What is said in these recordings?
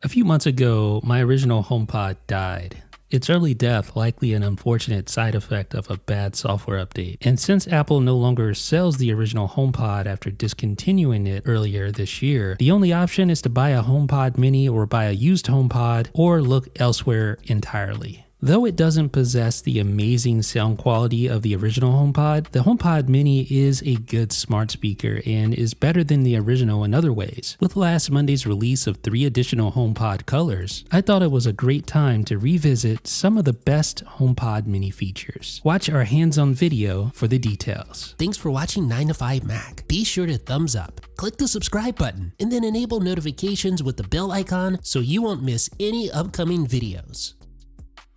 A few months ago, my original HomePod died. Its early death likely an unfortunate side effect of a bad software update. And since Apple no longer sells the original HomePod after discontinuing it earlier this year, the only option is to buy a HomePod mini or buy a used HomePod or look elsewhere entirely. Though it doesn't possess the amazing sound quality of the original HomePod, the HomePod mini is a good smart speaker and is better than the original in other ways. With last Monday's release of 3 additional HomePod colors, I thought it was a great time to revisit some of the best HomePod mini features. Watch our hands-on video for the details. Thanks for watching 9 to 5 Mac. Be sure to thumbs up, click the subscribe button, and then enable notifications with the bell icon so you won't miss any upcoming videos.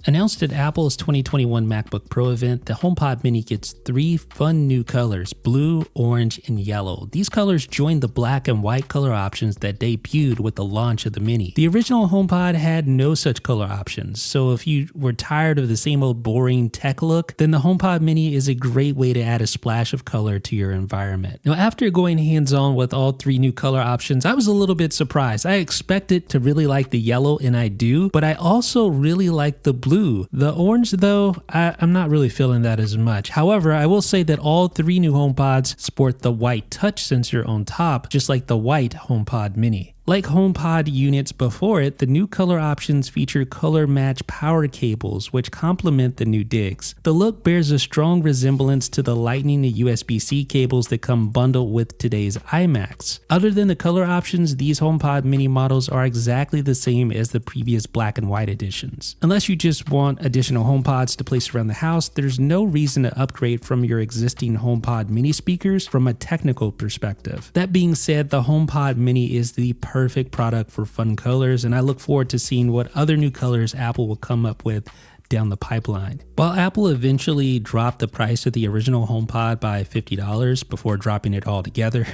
Announced at Apple's 2021 MacBook Pro event, the HomePod mini gets 3 fun new colors: blue, orange, and yellow. These colors join the black and white color options that debuted with the launch of the mini. The original HomePod had no such color options, so if you were tired of the same old boring tech look, then the HomePod mini is a great way to add a splash of color to your environment. Now, after going hands-on with all 3 new color options, I was a little bit surprised. I expected to really like the yellow, and I do, but I also really like the blue. The orange, though, I'm not really feeling that as much. However, I will say that all 3 new HomePods sport the white touch sensor on top, just like the white HomePod mini. Like HomePod units before it, the new color options feature color match power cables, which complement the new digs. The look bears a strong resemblance to the Lightning to USB-C cables that come bundled with today's iMacs. Other than the color options, these HomePod mini models are exactly the same as the previous black and white editions. Unless you just want additional HomePods to place around the house, there's no reason to upgrade from your existing HomePod mini speakers from a technical perspective. That being said, the HomePod mini is the perfect product for fun colors, and I look forward to seeing what other new colors Apple will come up with down the pipeline. While Apple eventually dropped the price of the original HomePod by $50 before dropping it altogether,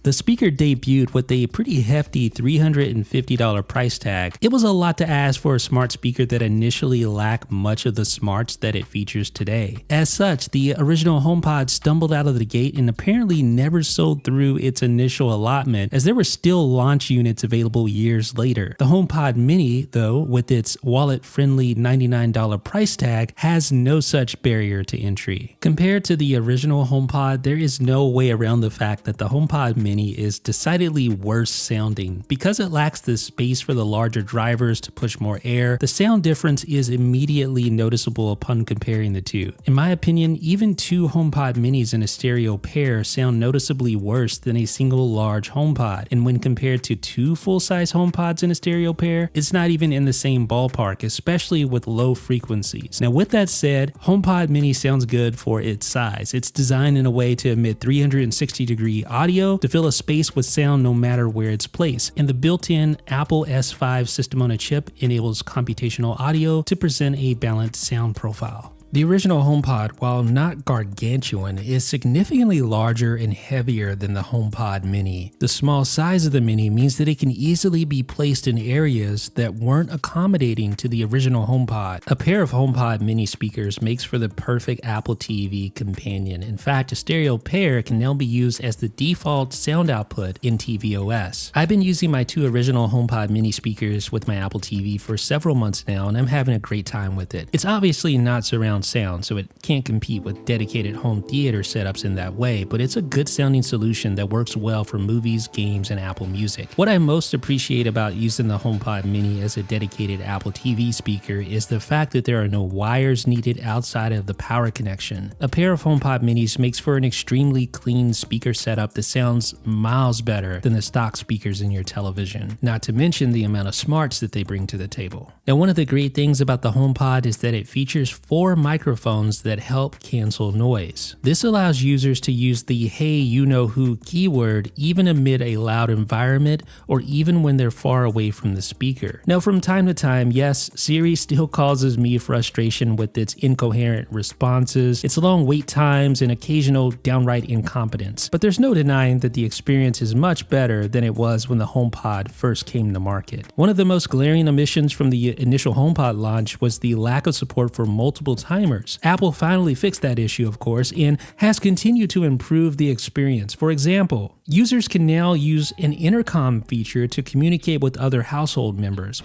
the speaker debuted with a pretty hefty $350 price tag. It was a lot to ask for a smart speaker that initially lacked much of the smarts that it features today. As such, the original HomePod stumbled out of the gate and apparently never sold through its initial allotment, as there were still launch units available years later. The HomePod mini, though, with its wallet-friendly $99 price tag, has no such barrier to entry. Compared to the original HomePod, there is no way around the fact that the HomePod mini is decidedly worse sounding. Because it lacks the space for the larger drivers to push more air, the sound difference is immediately noticeable upon comparing the two. In my opinion, even 2 HomePod minis in a stereo pair sound noticeably worse than a single large HomePod, and when compared to 2 full-size HomePods in a stereo pair, it's not even in the same ballpark, especially with low frequencies. Now, with that said, HomePod mini sounds good for its size. It's designed in a way to emit 360-degree audio to fill a space with sound no matter where it's placed, and the built-in Apple S5 system on a chip enables computational audio to present a balanced sound profile. The original HomePod, while not gargantuan, is significantly larger and heavier than the HomePod mini. The small size of the mini means that it can easily be placed in areas that weren't accommodating to the original HomePod. A pair of HomePod mini speakers makes for the perfect Apple TV companion. In fact, a stereo pair can now be used as the default sound output in tvOS. I've been using my 2 original HomePod mini speakers with my Apple TV for several months now, and I'm having a great time with it. It's obviously not surround sound, so it can't compete with dedicated home theater setups in that way, but it's a good sounding solution that works well for movies, games, and Apple Music. What I most appreciate about using the HomePod mini as a dedicated Apple TV speaker is the fact that there are no wires needed outside of the power connection. A pair of HomePod minis makes for an extremely clean speaker setup that sounds miles better than the stock speakers in your television, not to mention the amount of smarts that they bring to the table. Now, one of the great things about the HomePod is that it features 4 microphones that help cancel noise. This allows users to use the "hey, you know who" keyword even amid a loud environment or even when they're far away from the speaker. Now, from time to time, yes, Siri still causes me frustration with its incoherent responses, its long wait times, and occasional downright incompetence. But there's no denying that the experience is much better than it was when the HomePod first came to market. One of the most glaring omissions from the initial HomePod launch was the lack of support for multiple time timers. Apple finally fixed that issue, of course, and has continued to improve the experience. For example, users can now use an intercom feature to communicate with other household members.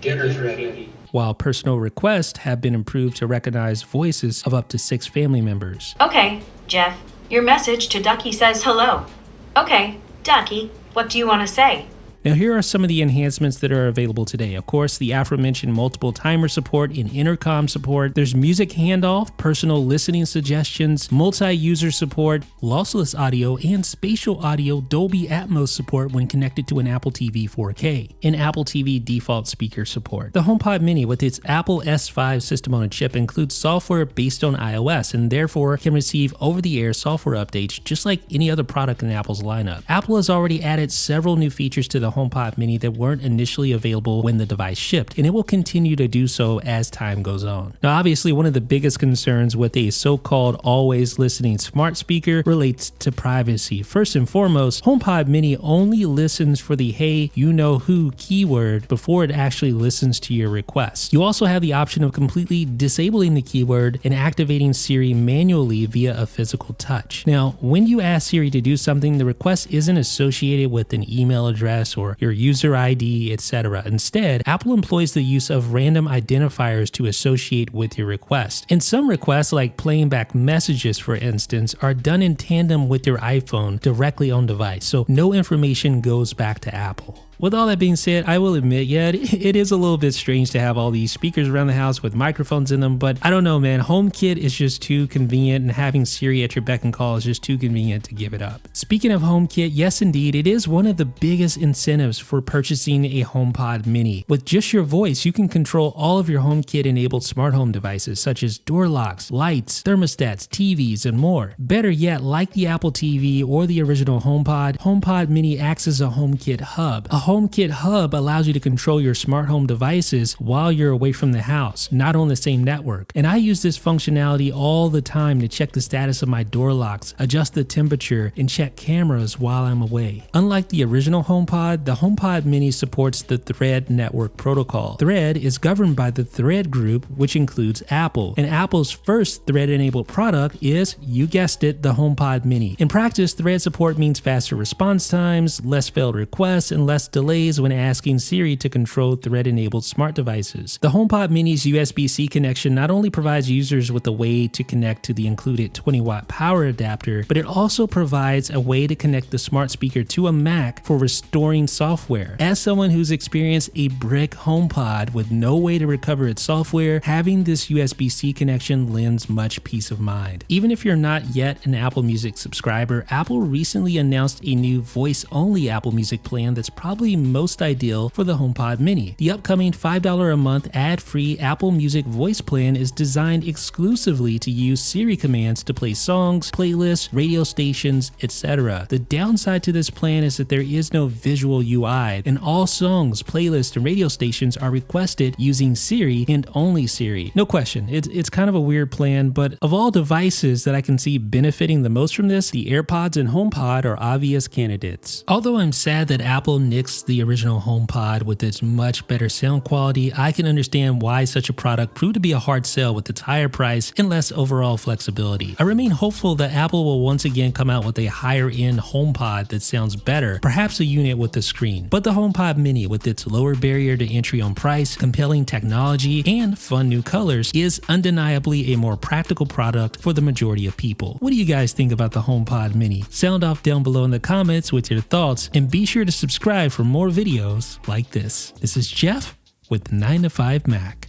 Dinner's ready. While personal requests have been improved to recognize voices of up to 6 family members. Okay, Jeff, your message to Ducky says hello. Okay, Ducky, what do you want to say? Now here are some of the enhancements that are available today. Of course, the aforementioned multiple timer support and intercom support. There's music handoff, personal listening suggestions, multi-user support, lossless audio, and spatial audio Dolby Atmos support when connected to an Apple TV 4K, and Apple TV default speaker support. The HomePod Mini with its Apple S5 system on a chip includes software based on iOS and therefore can receive over-the-air software updates just like any other product in Apple's lineup. Apple has already added several new features to the HomePod Mini that weren't initially available when the device shipped, and it will continue to do so as time goes on. Now, obviously, one of the biggest concerns with a so-called always listening smart speaker relates to privacy. First and foremost, HomePod Mini only listens for the "hey, you know who" keyword before it actually listens to your request. You also have the option of completely disabling the keyword and activating Siri manually via a physical touch. Now, when you ask Siri to do something, the request isn't associated with an email address or your user ID, etc. Instead, Apple employs the use of random identifiers to associate with your request. And some requests, like playing back messages for instance, are done in tandem with your iPhone directly on device, so no information goes back to Apple. With all that being said, I will admit, yeah, it is a little bit strange to have all these speakers around the house with microphones in them, but I don't know, man. HomeKit is just too convenient, and having Siri at your beck and call is just too convenient to give it up. Speaking of HomeKit, yes indeed, it is one of the biggest incentives for purchasing a HomePod Mini. With just your voice, you can control all of your HomeKit-enabled smart home devices, such as door locks, lights, thermostats, TVs, and more. Better yet, like the Apple TV or the original HomePod, HomePod Mini acts as a HomeKit hub. A HomeKit hub allows you to control your smart home devices while you're away from the house, not on the same network. And I use this functionality all the time to check the status of my door locks, adjust the temperature, and check cameras while I'm away. Unlike the original HomePod, the HomePod Mini supports the Thread network protocol. Thread is governed by the Thread group, which includes Apple. And Apple's first Thread-enabled product is, you guessed it, the HomePod Mini. In practice, Thread support means faster response times, less failed requests, and less delays when asking Siri to control Thread-enabled smart devices. The HomePod Mini's USB-C connection not only provides users with a way to connect to the included 20-watt power adapter, but it also provides a way to connect the smart speaker to a Mac for restoring software. As someone who's experienced a brick HomePod with no way to recover its software, having this USB-C connection lends much peace of mind. Even if you're not yet an Apple Music subscriber, Apple recently announced a new voice-only Apple Music plan that's probably most ideal for the HomePod Mini. The upcoming $5 a month ad-free Apple Music voice plan is designed exclusively to use Siri commands to play songs, playlists, radio stations, etc. The downside to this plan is that there is no visual UI, and all songs, playlists, and radio stations are requested using Siri and only Siri. No question, it's kind of a weird plan, but of all devices that I can see benefiting the most from this, the AirPods and HomePod are obvious candidates. Although I'm sad that Apple nixed the original HomePod with its much better sound quality, I can understand why such a product proved to be a hard sell with its higher price and less overall flexibility. I remain hopeful that Apple will once again come out with a higher-end HomePod that sounds better, perhaps a unit with a screen. But the HomePod Mini, with its lower barrier to entry on price, compelling technology, and fun new colors, is undeniably a more practical product for the majority of people. What do you guys think about the HomePod Mini? Sound off down below in the comments with your thoughts, and be sure to subscribe for more videos like this. This is Jeff with 9 to 5 Mac.